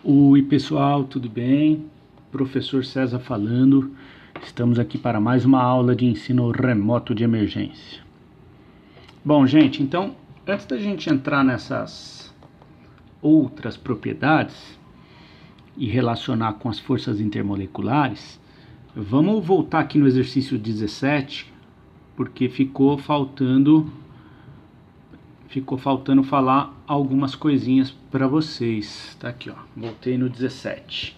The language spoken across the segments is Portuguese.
Oi pessoal, tudo bem? Professor César falando. Estamos aqui para mais uma aula de ensino remoto de emergência. Bom, gente, então, antes da gente entrar nessas outras propriedades e relacionar com as forças intermoleculares, vamos voltar aqui no exercício 17, porque ficou faltando falar algumas coisinhas para vocês. Tá aqui, ó. Voltei no 17.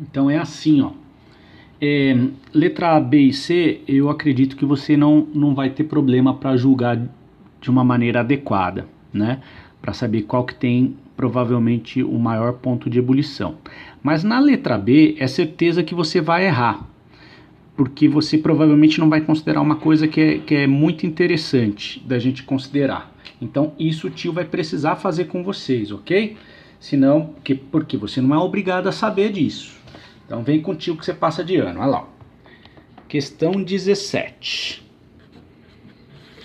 Então é assim, ó. Letra A, B e C, eu acredito que você não vai ter problema para julgar de uma maneira adequada, né? Para saber qual que tem provavelmente o maior ponto de ebulição. Mas na letra B, é certeza que você vai errar, porque você provavelmente não vai considerar uma coisa que é muito interessante da gente considerar. Então isso o tio vai precisar fazer com vocês, ok? Senão, porque você não é obrigado a saber disso. Então vem com o tio que você passa de ano, olha lá. Questão 17.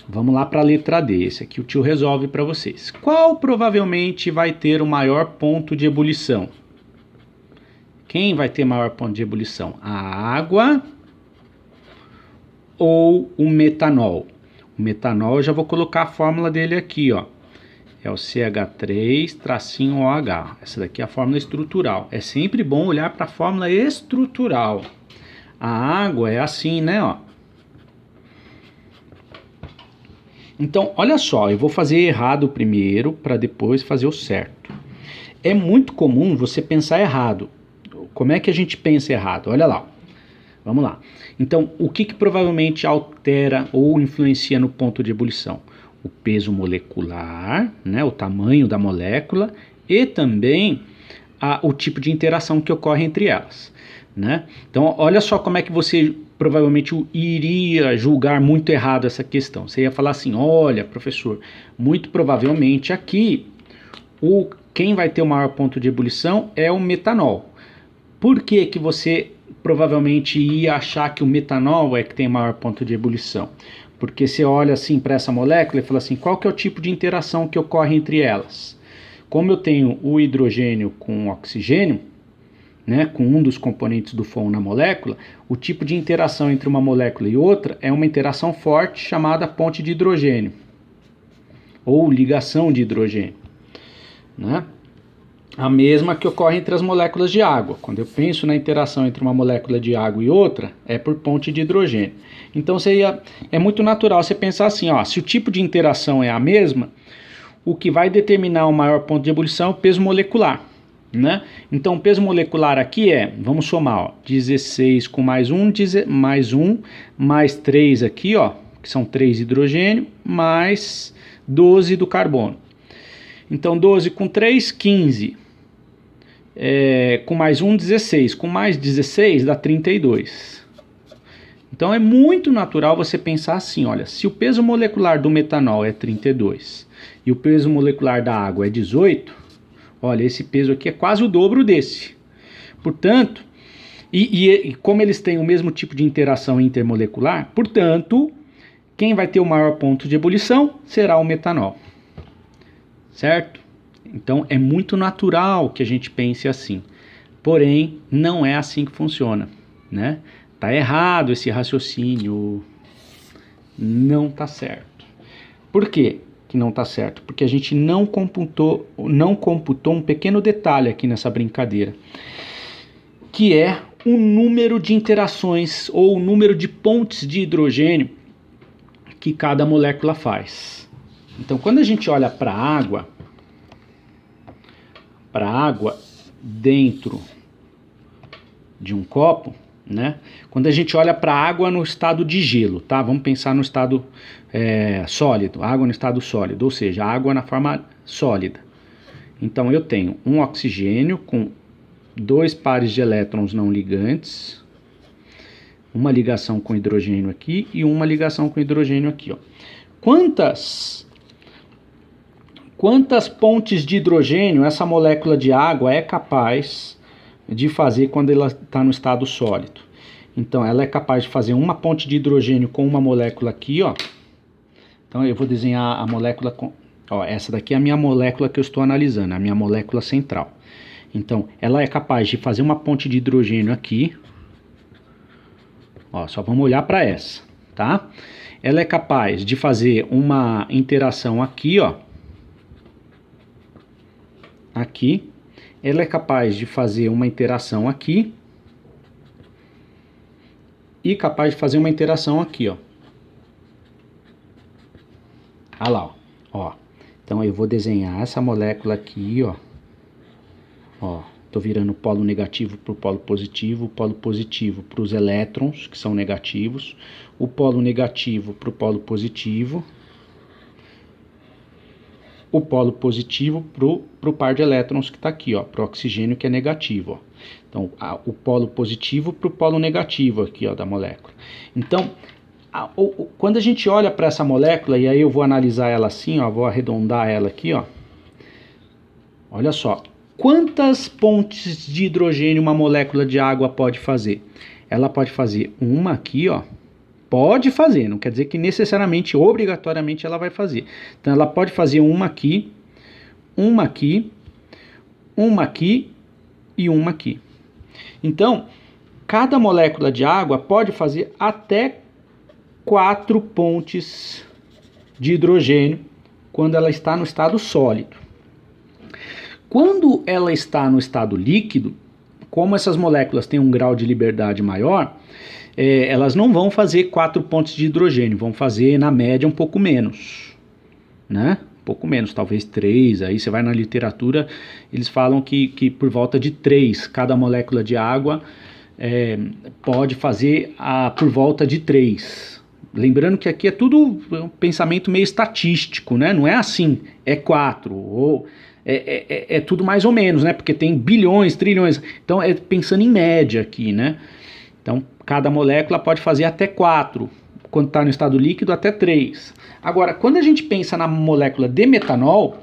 Vamos lá para a letra D, esse aqui o tio resolve para vocês. Qual provavelmente vai ter o maior ponto de ebulição? Quem vai ter maior ponto de ebulição? A água ou o metanol? O metanol, eu já vou colocar a fórmula dele aqui, ó. É o CH3-OH. Essa daqui é a fórmula estrutural. É sempre bom olhar para a fórmula estrutural. A água é assim, né, ó. Então, olha só, eu vou fazer errado primeiro para depois fazer o certo. É muito comum você pensar errado. Como é que a gente pensa errado? Olha lá. Vamos lá. Então, o que provavelmente altera ou influencia no ponto de ebulição? O peso molecular, né, o tamanho da molécula e também o tipo de interação que ocorre entre elas, né? Então, olha só como é que você provavelmente iria julgar muito errado essa questão. Você ia falar assim, olha, professor, muito provavelmente aqui quem vai ter o maior ponto de ebulição é o metanol. Por que que você provavelmente ia achar que o metanol é que tem maior ponto de ebulição? Porque você olha assim para essa molécula e fala assim, qual que é o tipo de interação que ocorre entre elas? Como eu tenho o hidrogênio com o oxigênio, né, com um dos componentes do FON na molécula, o tipo de interação entre uma molécula e outra é uma interação forte chamada ponte de hidrogênio, ou ligação de hidrogênio, né? A mesma que ocorre entre as moléculas de água. Quando eu penso na interação entre uma molécula de água e outra, é por ponte de hidrogênio. Então é muito natural você pensar assim, ó, se o tipo de interação é a mesma, o que vai determinar o maior ponto de ebulição é o peso molecular, né? Então o peso molecular aqui vamos somar, ó, 16 com mais 1, mais 3 aqui, ó, que são 3 hidrogênio, mais 12 do carbono. Então 12 com 3, 15. Com mais 1, 16. Com mais 16 dá 32. Então é muito natural você pensar assim, olha, se o peso molecular do metanol é 32 e o peso molecular da água é 18, olha, esse peso aqui é quase o dobro desse. Portanto, e como eles têm o mesmo tipo de interação intermolecular, portanto, quem vai ter o maior ponto de ebulição será o metanol. Certo? Então é muito natural que a gente pense assim. Porém, não é assim que funciona, né? Tá errado esse raciocínio. Não tá certo. Por quê que não tá certo? Porque a gente não computou um pequeno detalhe aqui nessa brincadeira, que é o número de interações ou o número de pontes de hidrogênio que cada molécula faz. Então, quando a gente olha para a água dentro de um copo, né? Quando a gente olha para a água no estado de gelo, tá? Vamos pensar no estado sólido, água no estado sólido, ou seja, água na forma sólida. Então eu tenho um oxigênio com 2 pares de elétrons não ligantes, uma ligação com hidrogênio aqui e uma ligação com hidrogênio aqui, ó. Quantas pontes de hidrogênio essa molécula de água é capaz de fazer quando ela está no estado sólido? Então, ela é capaz de fazer uma ponte de hidrogênio com uma molécula aqui, ó. Então, eu vou desenhar a molécula Ó, essa daqui é a minha molécula que eu estou analisando, a minha molécula central. Então, ela é capaz de fazer uma ponte de hidrogênio aqui. Ó, só vamos olhar para essa, tá? Ela é capaz de fazer uma interação aqui, ó. Aqui. Ela é capaz de fazer uma interação aqui. E capaz de fazer uma interação aqui, ó. Olha lá, ó. Então eu vou desenhar essa molécula aqui, ó. Ó, tô virando o polo negativo para o polo positivo para os elétrons, que são negativos, o polo negativo para o polo positivo, o polo positivo para o par de elétrons que está aqui, ó, para o oxigênio que é negativo, ó. Então, o polo positivo para o polo negativo aqui, ó, da molécula. Então, quando a gente olha para essa molécula, e aí eu vou analisar ela assim, ó, vou arredondar ela aqui, ó. Olha só, quantas pontes de hidrogênio uma molécula de água pode fazer? Ela pode fazer uma aqui, ó. Pode fazer, não quer dizer que necessariamente, obrigatoriamente ela vai fazer. Então ela pode fazer uma aqui, uma aqui, uma aqui e uma aqui. Então, cada molécula de água pode fazer até 4 pontes de hidrogênio quando ela está no estado sólido. Quando ela está no estado líquido, como essas moléculas têm um grau de liberdade maior, elas não vão fazer 4 pontes de hidrogênio, vão fazer na média um pouco menos, né? Um pouco menos, talvez 3, aí você vai na literatura, eles falam que por volta de 3, cada molécula de água pode fazer por volta de 3. Lembrando que aqui é tudo um pensamento meio estatístico, né? Não é assim, é 4, ou é tudo mais ou menos, né? Porque tem bilhões, trilhões, então é pensando em média aqui, né? Então, cada molécula pode fazer até 4, quando está no estado líquido, até 3. Agora, quando a gente pensa na molécula de metanol,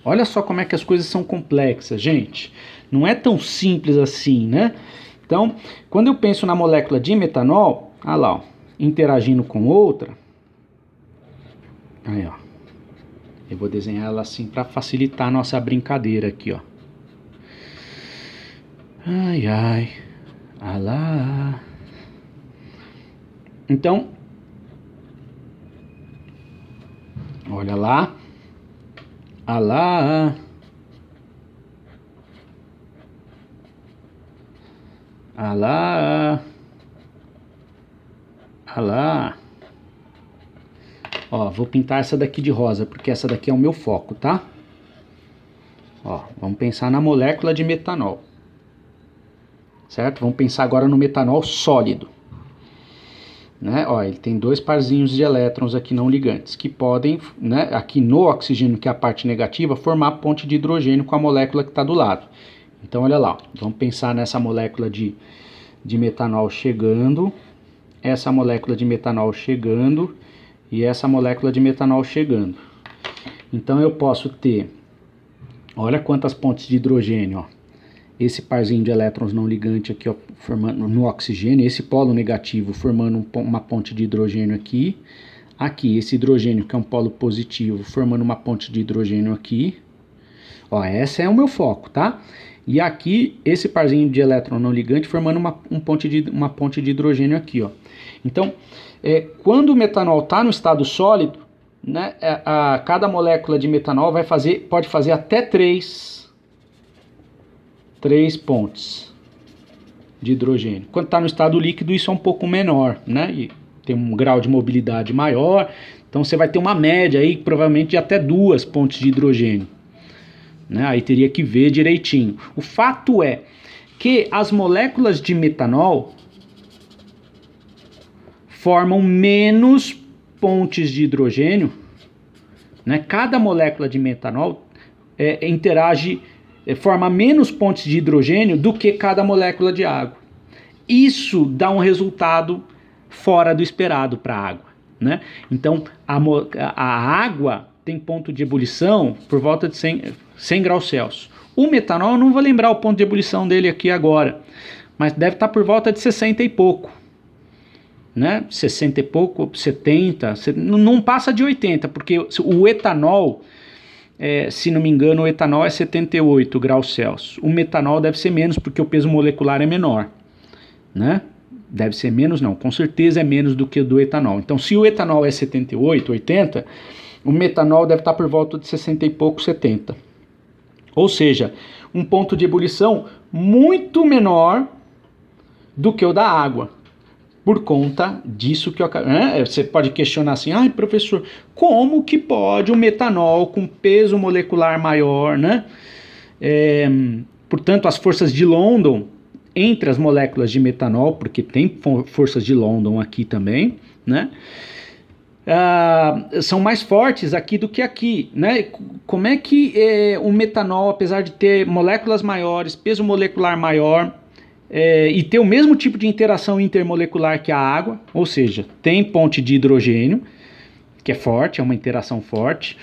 olha só como é que as coisas são complexas, gente. Não é tão simples assim, né? Então, quando eu penso na molécula de metanol, olha lá, ó, interagindo com outra, aí, ó, eu vou desenhar ela assim para facilitar a nossa brincadeira aqui, ó. Ai, ai. Alá. Então, olha lá. Alá. Alá. Alá. Ó, vou pintar essa daqui de rosa, porque essa daqui é o meu foco, tá? Ó, vamos pensar na molécula de metanol. Certo? Vamos pensar agora no metanol sólido. Né? Ó, ele tem 2 parzinhos de elétrons aqui não ligantes, que podem, né, aqui no oxigênio, que é a parte negativa, formar ponte de hidrogênio com a molécula que está do lado. Então, olha lá, vamos pensar nessa molécula de metanol chegando, essa molécula de metanol chegando e essa molécula de metanol chegando. Então, eu posso ter, olha quantas pontes de hidrogênio, ó. Esse parzinho de elétrons não ligante aqui, ó, formando no oxigênio, esse polo negativo formando uma ponte de hidrogênio aqui. Aqui, esse hidrogênio que é um polo positivo formando uma ponte de hidrogênio aqui. Ó, esse é o meu foco, tá? E aqui, esse parzinho de elétron não ligante formando uma ponte de hidrogênio aqui, ó. Então, quando o metanol está no estado sólido, né, cada molécula de metanol pode fazer até 3 pontes de hidrogênio. Quando está no estado líquido, isso é um pouco menor, né? E tem um grau de mobilidade maior, então você vai ter uma média aí, provavelmente de até 2 pontes de hidrogênio. Né? Aí teria que ver direitinho. O fato é que as moléculas de metanol formam menos pontes de hidrogênio, né? Cada molécula de metanol forma menos pontes de hidrogênio do que cada molécula de água. Isso dá um resultado fora do esperado para a água, né? Então, a água tem ponto de ebulição por volta de 100 graus Celsius. O metanol, eu não vou lembrar o ponto de ebulição dele aqui agora, mas deve estar por volta de 60 e pouco. né? 60 e pouco, 70, não passa de 80, porque o etanol, se não me engano, o etanol é 78 graus Celsius. O metanol deve ser menos, porque o peso molecular é menor, né? Deve ser menos, não, com certeza é menos do que o do etanol. Então, se o etanol é 78, 80, o metanol deve estar por volta de 60 e pouco, 70. Ou seja, um ponto de ebulição muito menor do que o da água. Por conta disso que eu acabei... Você pode questionar assim, professor, como que pode o metanol com peso molecular maior, né? Portanto, as forças de London entre as moléculas de metanol, porque tem forças de London aqui também, né? São mais fortes aqui do que aqui, né? Como é que o metanol, apesar de ter moléculas maiores, peso molecular maior, e ter o mesmo tipo de interação intermolecular que a água, ou seja, tem ponte de hidrogênio, que é forte, é uma interação forte,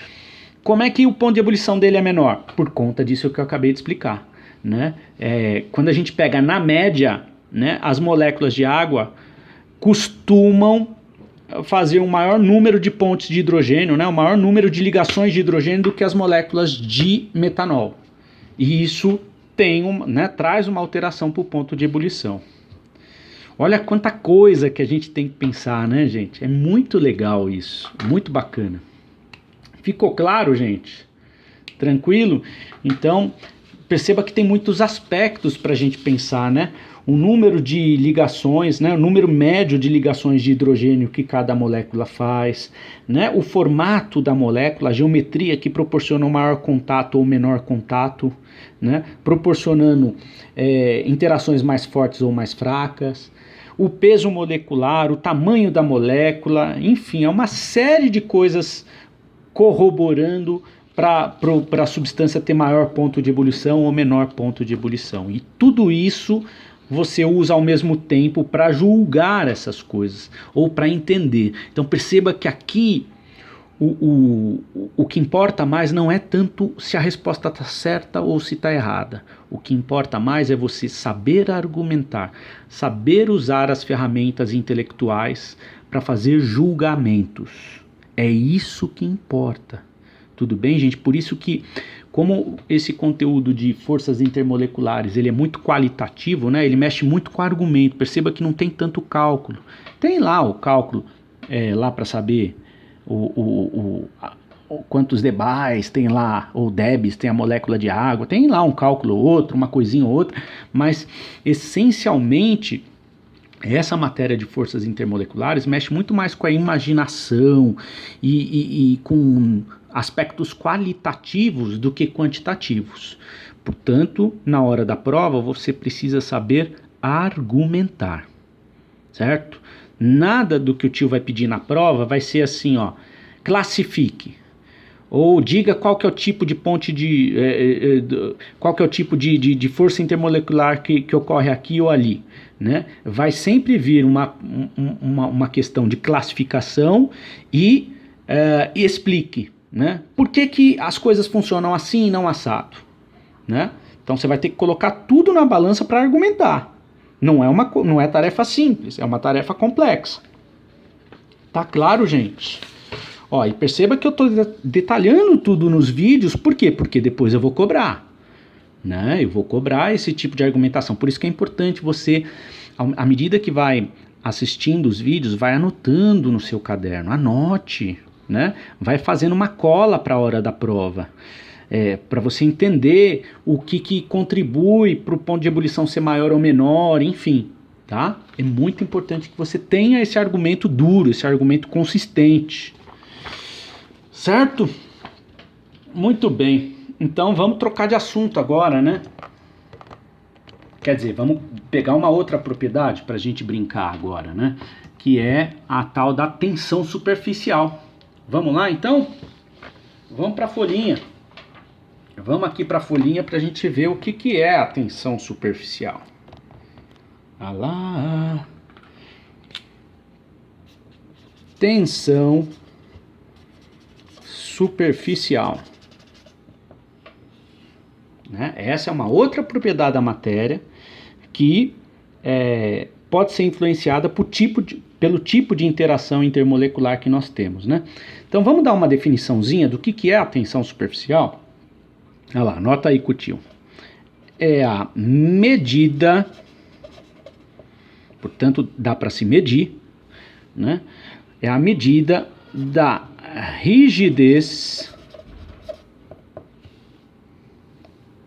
como é que o ponto de ebulição dele é menor? Por conta disso que eu acabei de explicar, né? Quando a gente pega na média, né, as moléculas de água costumam fazer um maior número de pontes de hidrogênio, né, um maior número de ligações de hidrogênio do que as moléculas de metanol. E isso traz uma alteração para o ponto de ebulição. Olha quanta coisa que a gente tem que pensar, né, gente? É muito legal isso, muito bacana. Ficou claro, gente? Tranquilo? Então, perceba que tem muitos aspectos para a gente pensar, né? O número de ligações, né? O número médio de ligações de hidrogênio que cada molécula faz, né? O formato da molécula, a geometria que proporciona um maior contato ou menor contato, né? Proporcionando interações mais fortes ou mais fracas, o peso molecular, o tamanho da molécula, enfim, é uma série de coisas corroborando para a substância ter maior ponto de ebulição ou menor ponto de ebulição. E tudo isso você usa ao mesmo tempo para julgar essas coisas, ou para entender. Então perceba que aqui o que importa mais não é tanto se a resposta está certa ou se está errada. O que importa mais é você saber argumentar, saber usar as ferramentas intelectuais para fazer julgamentos. É isso que importa. Tudo bem, gente? Por isso que, como esse conteúdo de forças intermoleculares ele é muito qualitativo, né? Ele mexe muito com o argumento. Perceba que não tem tanto cálculo. Tem lá o cálculo lá para saber quantos debys tem lá, ou debs, tem a molécula de água, tem lá um cálculo ou outro, uma coisinha ou outra, mas essencialmente essa matéria de forças intermoleculares mexe muito mais com a imaginação e com aspectos qualitativos do que quantitativos. Portanto, na hora da prova, você precisa saber argumentar, certo? Nada do que o tio vai pedir na prova vai ser assim, ó, classifique, ou diga qual que é o tipo de ponte qual que é o tipo de força intermolecular que ocorre aqui ou ali, né? Vai sempre vir uma questão de classificação e explique, né? Por que as coisas funcionam assim e não assado, né? Então você vai ter que colocar tudo na balança para argumentar. Não é tarefa simples, é uma tarefa complexa. Tá claro, gente? Ó, e perceba que eu estou detalhando tudo nos vídeos, por quê? Porque depois eu vou cobrar, né? Eu vou cobrar esse tipo de argumentação. Por isso que é importante você, à medida que vai assistindo os vídeos, vai anotando no seu caderno, anote, né? Vai fazendo uma cola para a hora da prova, para você entender o que contribui para o ponto de ebulição ser maior ou menor, enfim, tá? É muito importante que você tenha esse argumento duro, esse argumento consistente. Certo? Muito bem. Então vamos trocar de assunto agora, né? Quer dizer, vamos pegar uma outra propriedade para a gente brincar agora, né? Que é a tal da tensão superficial. Vamos lá, então? Vamos para a folhinha. Vamos aqui para a folhinha para a gente ver o que é a tensão superficial. Ah lá. Tensão superficial. Né? Essa é uma outra propriedade da matéria que pode ser influenciada pelo tipo de interação intermolecular que nós temos, né? Então vamos dar uma definiçãozinha do que é a tensão superficial? Olha lá, anota aí, Coutinho. É a medida, portanto dá para se medir, né? É a medida da rigidez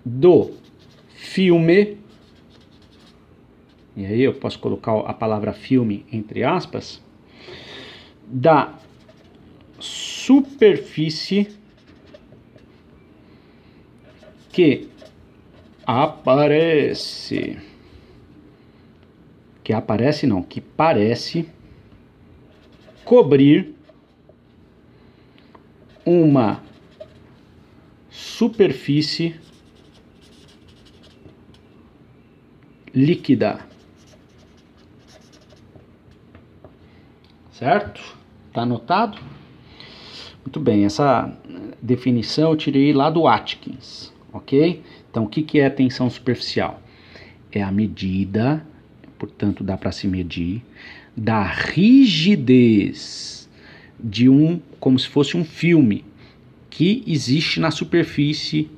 do filme, e aí eu posso colocar a palavra filme entre aspas, da superfície que aparece, que parece cobrir uma superfície líquida. Certo? Tá anotado? Muito bem, essa definição eu tirei lá do Atkins, ok? Então, o que é a tensão superficial? É a medida, portanto dá para se medir, da rigidez de como se fosse um filme que existe na superfície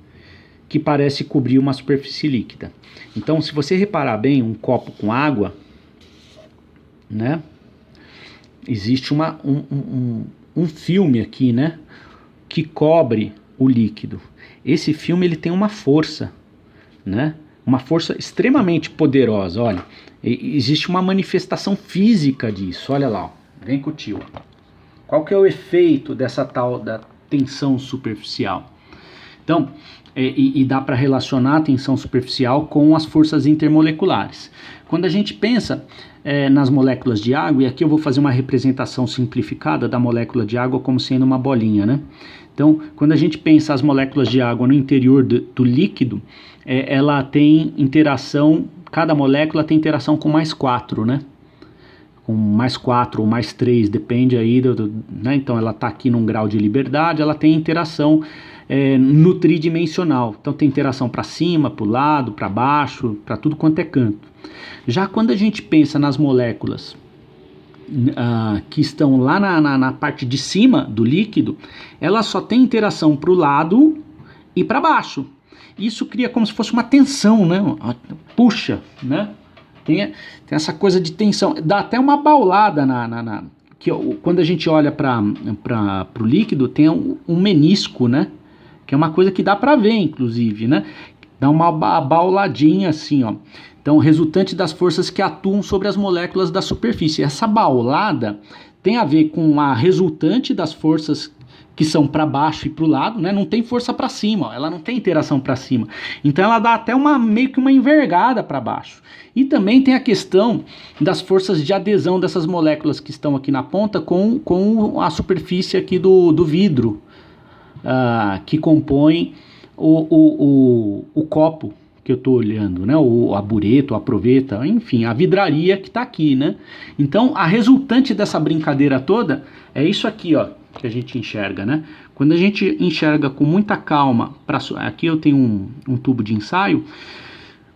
que parece cobrir uma superfície líquida. Então, se você reparar bem, um copo com água, né? Existe um filme aqui, né? Que cobre o líquido. Esse filme ele tem uma força, né? Uma força extremamente poderosa. Olha, existe uma manifestação física disso. Olha lá, ó. Vem com o tio. Qual que é o efeito dessa tal da tensão superficial? Então, e dá para relacionar a tensão superficial com as forças intermoleculares. Quando a gente pensa nas moléculas de água, e aqui eu vou fazer uma representação simplificada da molécula de água como sendo uma bolinha, né? Então, quando a gente pensa as moléculas de água no interior do líquido, ela tem interação, cada molécula tem interação com mais 4, né? Com mais 4 ou mais 3, depende aí, né? Então ela está aqui num grau de liberdade, ela tem interação nutridimensional. Então tem interação para cima, para o lado, para baixo, para tudo quanto é canto. Já quando a gente pensa nas moléculas que estão lá na parte de cima do líquido, ela só tem interação para o lado e para baixo. Isso cria como se fosse uma tensão, né? Puxa, né? Tem essa coisa de tensão. Dá até uma baulada que quando a gente olha para o líquido, tem um menisco, né? Que é uma coisa que dá para ver, inclusive, né? Dá uma bauladinha assim, ó. Então, resultante das forças que atuam sobre as moléculas da superfície. Essa baulada tem a ver com a resultante das forças que são para baixo e para o lado, né? Não tem força para cima, ó. Ela não tem interação para cima. Então, ela dá até meio que uma envergada para baixo. E também tem a questão das forças de adesão dessas moléculas que estão aqui na ponta com a superfície aqui do vidro, que compõe o copo que eu estou olhando, né? A bureta, a proveta, enfim, a vidraria que está aqui, né? Então, a resultante dessa brincadeira toda é isso aqui, ó, que a gente enxerga, né? Quando a gente enxerga com muita calma, aqui eu tenho um tubo de ensaio.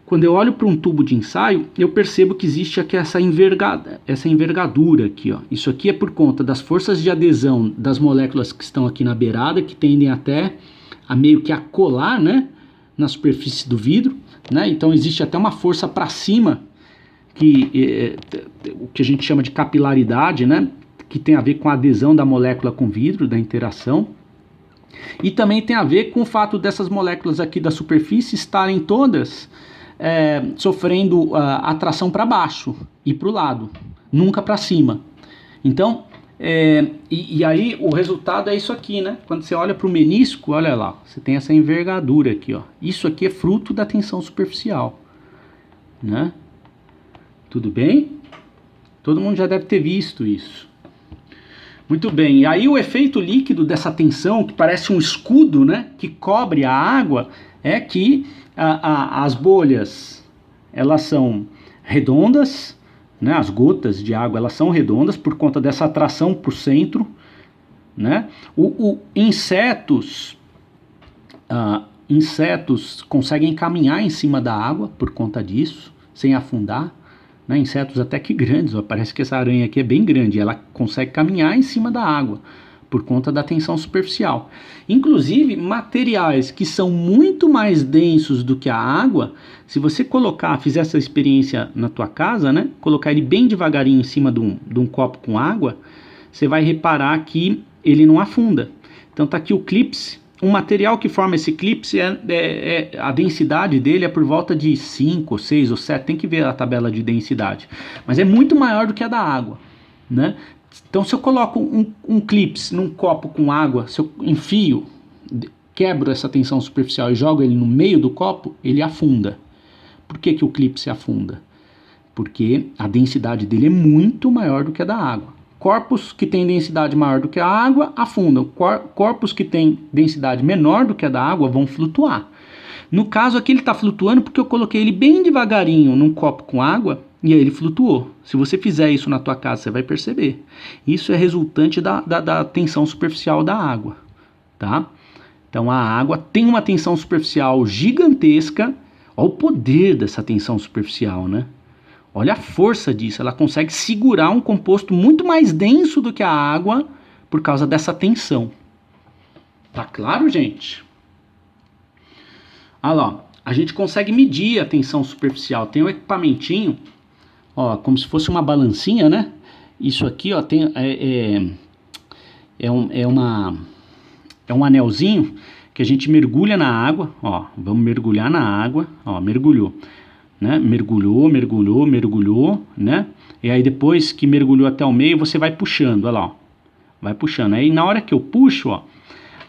Quando eu olho para um tubo de ensaio, eu percebo que existe aqui essa envergadura aqui, ó. Isso aqui é por conta das forças de adesão das moléculas que estão aqui na beirada, que tendem até a meio que a colar, né, na superfície do vidro, né? Então existe até uma força para cima, o que a gente chama de capilaridade, né, que tem a ver com a adesão da molécula com o vidro, da interação. E também tem a ver com o fato dessas moléculas aqui da superfície estarem todas sofrendo atração para baixo e para o lado, nunca para cima. Então, e aí o resultado é isso aqui, né? Quando você olha para o menisco, olha lá, você tem essa envergadura aqui, ó. Isso aqui é fruto da tensão superficial, né? Tudo bem? Todo mundo já deve ter visto isso. Muito bem, e aí o efeito líquido dessa tensão, que parece um escudo, né, que cobre a água, é que as bolhas, elas são redondas, né, as gotas de água, elas são redondas por conta dessa atração para o centro, né? Insetos conseguem caminhar em cima da água por conta disso, sem afundar, né? Insetos até que grandes, ó, parece que essa aranha aqui é bem grande, ela consegue caminhar em cima da água, por conta da tensão superficial. Inclusive, materiais que são muito mais densos do que a água, se você fizer essa experiência na tua casa, né? Colocar ele bem devagarinho em cima de um copo com água, você vai reparar que ele não afunda. Então tá aqui o Clipse. Um material que forma esse Clipse, a densidade dele é por volta de 5, 6 ou 7, tem que ver a tabela de densidade. Mas é muito maior do que a da água, né? Então se eu coloco um Clipse num copo com água, se eu enfio, quebro essa tensão superficial e jogo ele no meio do copo, ele afunda. Por que o Clipse afunda? Porque a densidade dele é muito maior do que a da água. Corpos que têm densidade maior do que a água afundam. Corpos que têm densidade menor do que a da água vão flutuar. No caso aqui ele está flutuando porque eu coloquei ele bem devagarinho num copo com água e aí ele flutuou. Se você fizer isso na tua casa, você vai perceber. Isso é resultante da tensão superficial da água, tá? Então a água tem uma tensão superficial gigantesca. Olha o poder dessa tensão superficial, né? Olha a força disso, ela consegue segurar um composto muito mais denso do que a água por causa dessa tensão. Tá claro, gente? Olha lá, a gente consegue medir a tensão superficial. Tem um equipamentinho, ó, como se fosse uma balancinha, né? Isso aqui, ó, é um anelzinho que a gente mergulha na água, ó. Vamos mergulhar na água, ó, mergulhou. Né? Mergulhou, né? E aí depois que mergulhou até o meio, você vai puxando, olha lá, ó. Vai puxando. Aí na hora que eu puxo, ó,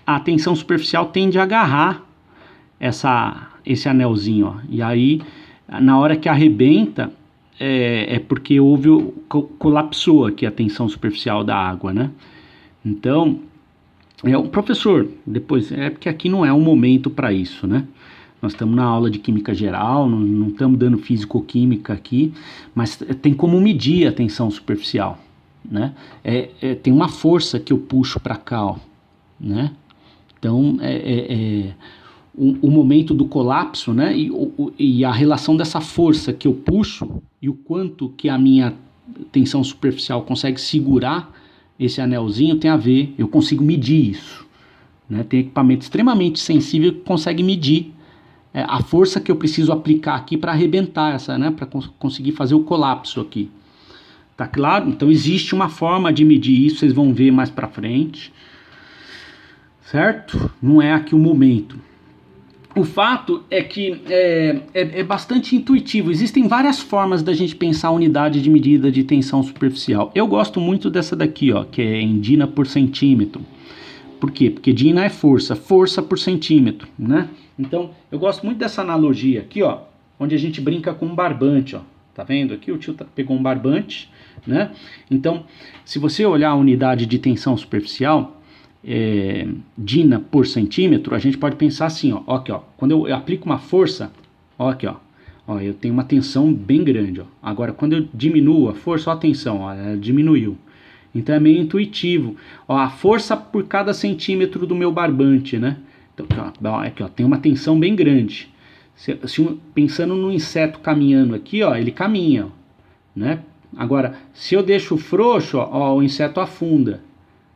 a tensão superficial tende a agarrar esse anelzinho, ó. E aí, na hora que arrebenta, é porque colapsou aqui a tensão superficial da água, né? Então, o professor, depois, é porque aqui não é o momento para isso, né? Nós estamos na aula de química geral, não estamos dando físico-química aqui, mas tem como medir a tensão superficial, né? Tem uma força que eu puxo para cá, ó, né? Então, o momento do colapso, né? E a relação dessa força que eu puxo e o quanto que a minha tensão superficial consegue segurar esse anelzinho tem a ver, eu consigo medir isso, né? Tem equipamento extremamente sensível que consegue medir a força que eu preciso aplicar aqui para arrebentar essa, né, para conseguir fazer o colapso aqui. Tá claro? Então existe uma forma de medir isso, vocês vão ver mais para frente. Certo? Não é aqui o momento. O fato é que é bastante intuitivo. Existem várias formas da gente pensar a unidade de medida de tensão superficial. Eu gosto muito dessa daqui, ó, que é em Dina por centímetro. Por quê? Porque Dina é força por centímetro, né? Então, eu gosto muito dessa analogia aqui, ó, onde a gente brinca com um barbante, ó. Tá vendo aqui? O tio pegou um barbante, né? Então, se você olhar a unidade de tensão superficial, Dina por centímetro, a gente pode pensar assim, ó, aqui, ó. Quando eu aplico uma força, ó, aqui, ó, eu tenho uma tensão bem grande, ó. Agora, quando eu diminuo a força, ó, a tensão, ó, ela diminuiu. Então é meio intuitivo. Ó, a força por cada centímetro do meu barbante, né? Então, aqui, ó, tem uma tensão bem grande. Pensando no inseto caminhando aqui, ó, ele caminha, ó, né? Agora, se eu deixo frouxo, ó, o inseto afunda,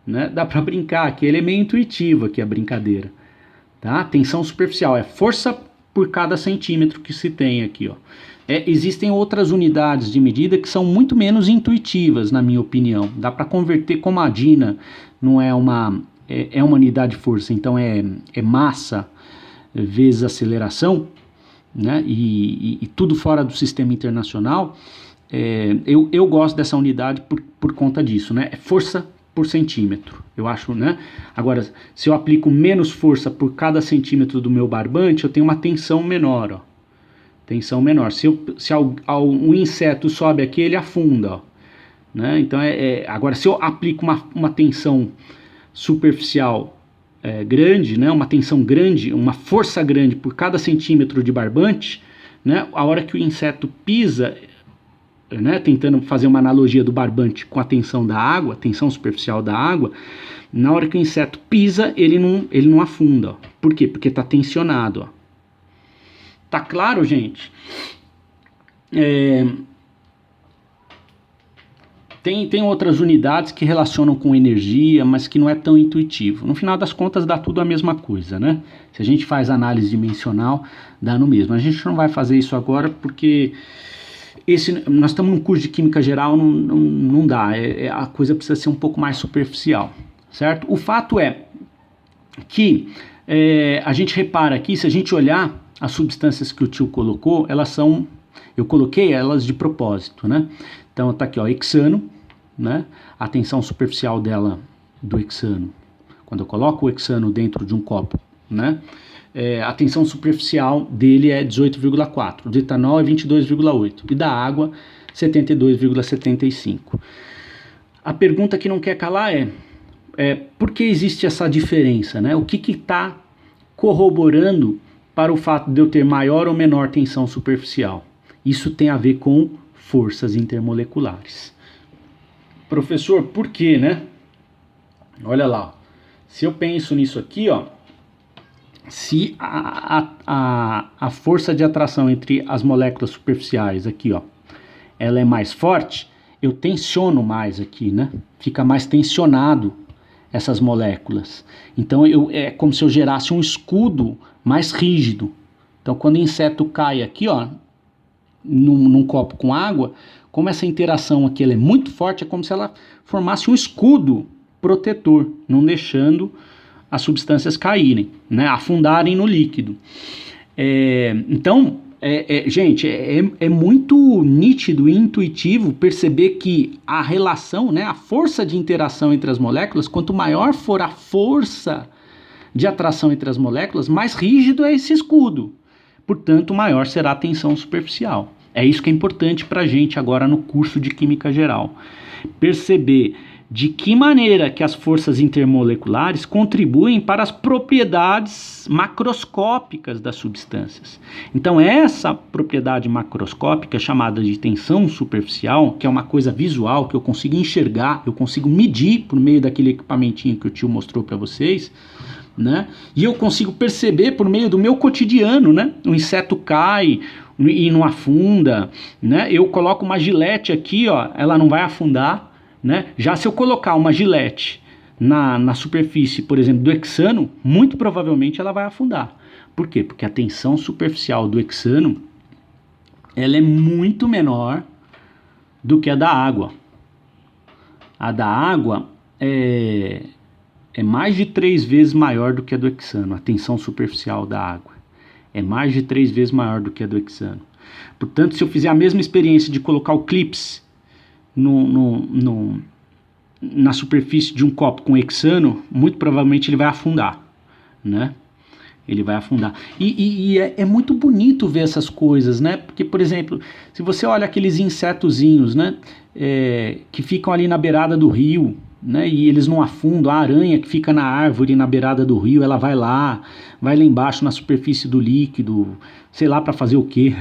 né? Dá para brincar aqui, ele é meio intuitivo aqui a brincadeira, tá? Tensão superficial é força por cada centímetro que se tem aqui, ó. Existem outras unidades de medida que são muito menos intuitivas, na minha opinião. Dá para converter, como a Dina não é uma unidade de força, então é massa vezes aceleração, né? E tudo fora do sistema internacional. Eu gosto dessa unidade por conta disso, né? É força por centímetro, eu acho, né? Agora, se eu aplico menos força por cada centímetro do meu barbante, eu tenho uma tensão menor, ó. Tensão menor. Se um inseto sobe aqui, ele afunda, ó, né? Então, agora, se eu aplico uma tensão superficial grande, né? Uma tensão grande, uma força grande por cada centímetro de barbante, né? A hora que o inseto pisa, né, tentando fazer uma analogia do barbante com a tensão da água, tensão superficial da água, na hora que o inseto pisa, ele não afunda, ó. Por quê? Porque está tensionado, ó. Tá claro, gente? Tem outras unidades que relacionam com energia, mas que não é tão intuitivo. No final das contas dá tudo a mesma coisa, né? Se a gente faz análise dimensional, dá no mesmo. A gente não vai fazer isso agora porque nós estamos num curso de química geral, não dá. A coisa precisa ser um pouco mais superficial, certo? O fato é que a gente repara aqui, se a gente olhar as substâncias que o tio colocou, eu coloquei elas de propósito, né? Então tá aqui, ó, hexano, né? A tensão superficial dela, do hexano, quando eu coloco o hexano dentro de um copo, né? A tensão superficial dele é 18,4, do etanol é 22,8 e da água 72,75. A pergunta que não quer calar por que existe essa diferença, né? O que está corroborando para o fato de eu ter maior ou menor tensão superficial? Isso tem a ver com forças intermoleculares. Professor, por quê, né? Olha lá, se eu penso nisso aqui, ó, se a força de atração entre as moléculas superficiais aqui, ó, ela é mais forte, eu tensiono mais aqui, né? Fica mais tensionado essas moléculas. Então é como se eu gerasse um escudo mais rígido. Então quando o inseto cai aqui, ó, num copo com água, como essa interação aqui ela é muito forte, é como se ela formasse um escudo protetor, não deixando as substâncias caírem, né, afundarem no líquido. Então, gente, é muito nítido e intuitivo perceber que a relação, né, a força de interação entre as moléculas, quanto maior for a força de atração entre as moléculas, mais rígido é esse escudo. Portanto, maior será a tensão superficial. É isso que é importante para a gente agora no curso de Química Geral. Perceber de que maneira que as forças intermoleculares contribuem para as propriedades macroscópicas das substâncias. Então, essa propriedade macroscópica, chamada de tensão superficial, que é uma coisa visual, que eu consigo enxergar, eu consigo medir por meio daquele equipamentinho que o tio mostrou para vocês, né? E eu consigo perceber por meio do meu cotidiano, né? O inseto cai e não afunda, né? Eu coloco uma gilete aqui, ó, ela não vai afundar, né? Já se eu colocar uma gilete na superfície, por exemplo, do hexano, muito provavelmente ela vai afundar. Por quê? Porque a tensão superficial do hexano ela é muito menor do que a da água. A da água é mais de 3 vezes maior do que a do hexano, a tensão superficial da água. É mais de 3 vezes maior do que a do hexano. Portanto, se eu fizer a mesma experiência de colocar o clips na superfície de um copo com hexano, muito provavelmente ele vai afundar, né? Ele vai afundar. E é muito bonito ver essas coisas, né? Porque, por exemplo, se você olha aqueles insetozinhos, né? Que ficam ali na beirada do rio, né? E eles não afundam. A aranha que fica na árvore na beirada do rio, ela vai lá embaixo na superfície do líquido, sei lá para fazer o quê,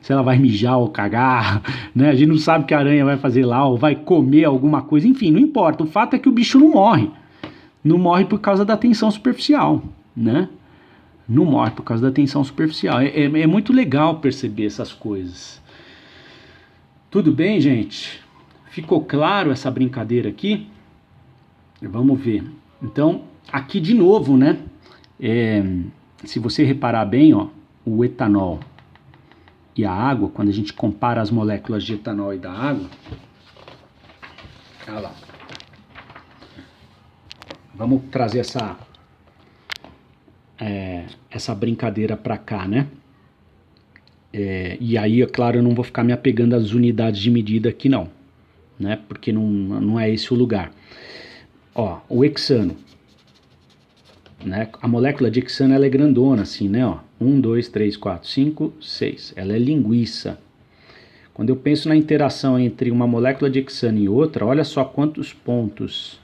se ela vai mijar ou cagar, né? A gente não sabe o que a aranha vai fazer lá, ou vai comer alguma coisa, enfim, não importa. O fato é que o bicho não morre por causa da tensão superficial, né? Não morre por causa da tensão superficial. É muito legal perceber essas coisas. Tudo bem, gente? Ficou claro essa brincadeira aqui? Vamos ver. Então, aqui de novo, né? Se você reparar bem, ó, o etanol e a água, quando a gente compara as moléculas de etanol e da água, olha lá. Vamos trazer essa brincadeira para cá, né? E aí, é claro, eu não vou ficar me apegando às unidades de medida aqui não, né? Porque não é esse o lugar. Ó, o hexano, né? A molécula de hexano ela é grandona assim, né? Ó, 1, 2, 3, 4, 5, 6. Ela é linguiça. Quando eu penso na interação entre uma molécula de hexano e outra, olha só quantos pontos.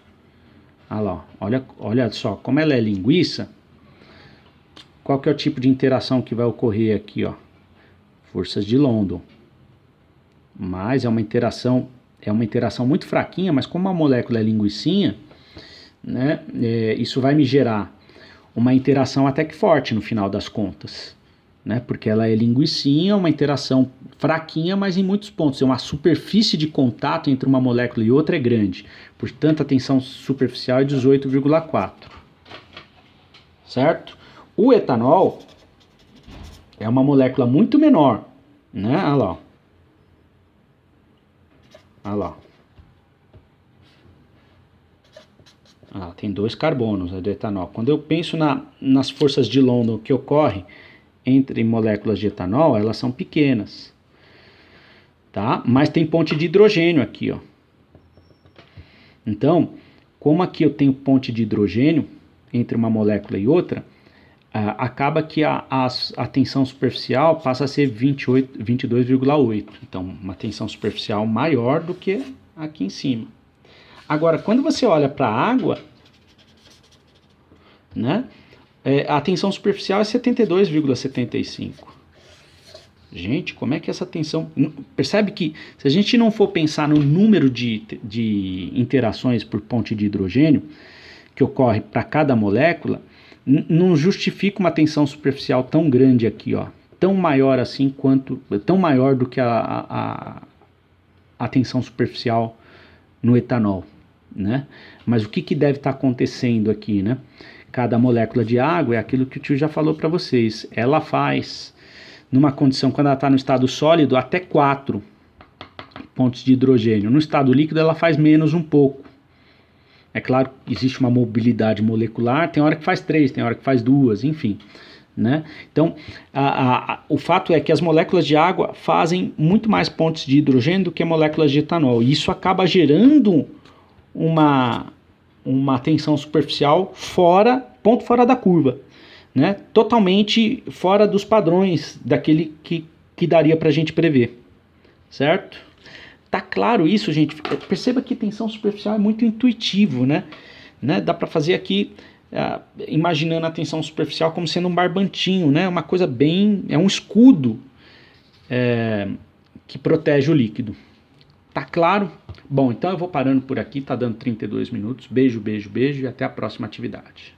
Olha lá, olha só como ela é linguiça. Qual que é o tipo de interação que vai ocorrer aqui, ó? Forças de London. Mas é uma interação muito fraquinha, mas como a molécula é linguicinha, né, isso vai me gerar uma interação até que forte no final das contas, né? Porque ela é linguicinha, uma interação fraquinha, mas em muitos pontos. Uma superfície de contato entre uma molécula e outra é grande. Portanto, a tensão superficial é 18,4. Certo? O etanol é uma molécula muito menor, né? Olha lá. Olha lá. Tem 2 carbonos do etanol. Quando eu penso nas forças de London que ocorrem entre moléculas de etanol, elas são pequenas, tá? Mas tem ponte de hidrogênio aqui, ó. Então, como aqui eu tenho ponte de hidrogênio entre uma molécula e outra, acaba que a tensão superficial passa a ser 22,8. Então, uma tensão superficial maior do que aqui em cima. Agora, quando você olha para a água, né, a tensão superficial é 72,75. Gente, como é que essa tensão... Percebe que se a gente não for pensar no número de interações por ponte de hidrogênio que ocorre para cada molécula, não justifica uma tensão superficial tão grande aqui, ó, tão maior assim tão maior do que a tensão superficial no etanol, né? Mas o que deve estar acontecendo aqui, né? Cada molécula de água é aquilo que o tio já falou para vocês. Ela faz, numa condição, quando ela está no estado sólido, até 4 pontos de hidrogênio. No estado líquido, ela faz menos um pouco. É claro que existe uma mobilidade molecular, tem hora que faz 3, tem hora que faz 2, enfim. Né? Então, o fato é que as moléculas de água fazem muito mais pontos de hidrogênio do que moléculas de etanol. E isso acaba gerando uma tensão superficial ponto fora da curva, né? Totalmente fora dos padrões daquele que daria para a gente prever, certo? Tá claro isso, gente? Perceba que tensão superficial é muito intuitivo, né? Dá para fazer aqui, imaginando a tensão superficial como sendo um barbantinho, né? Uma coisa bem... é um escudo que protege o líquido. Tá claro? Bom, então eu vou parando por aqui, tá dando 32 minutos. Beijo, beijo, beijo e até a próxima atividade.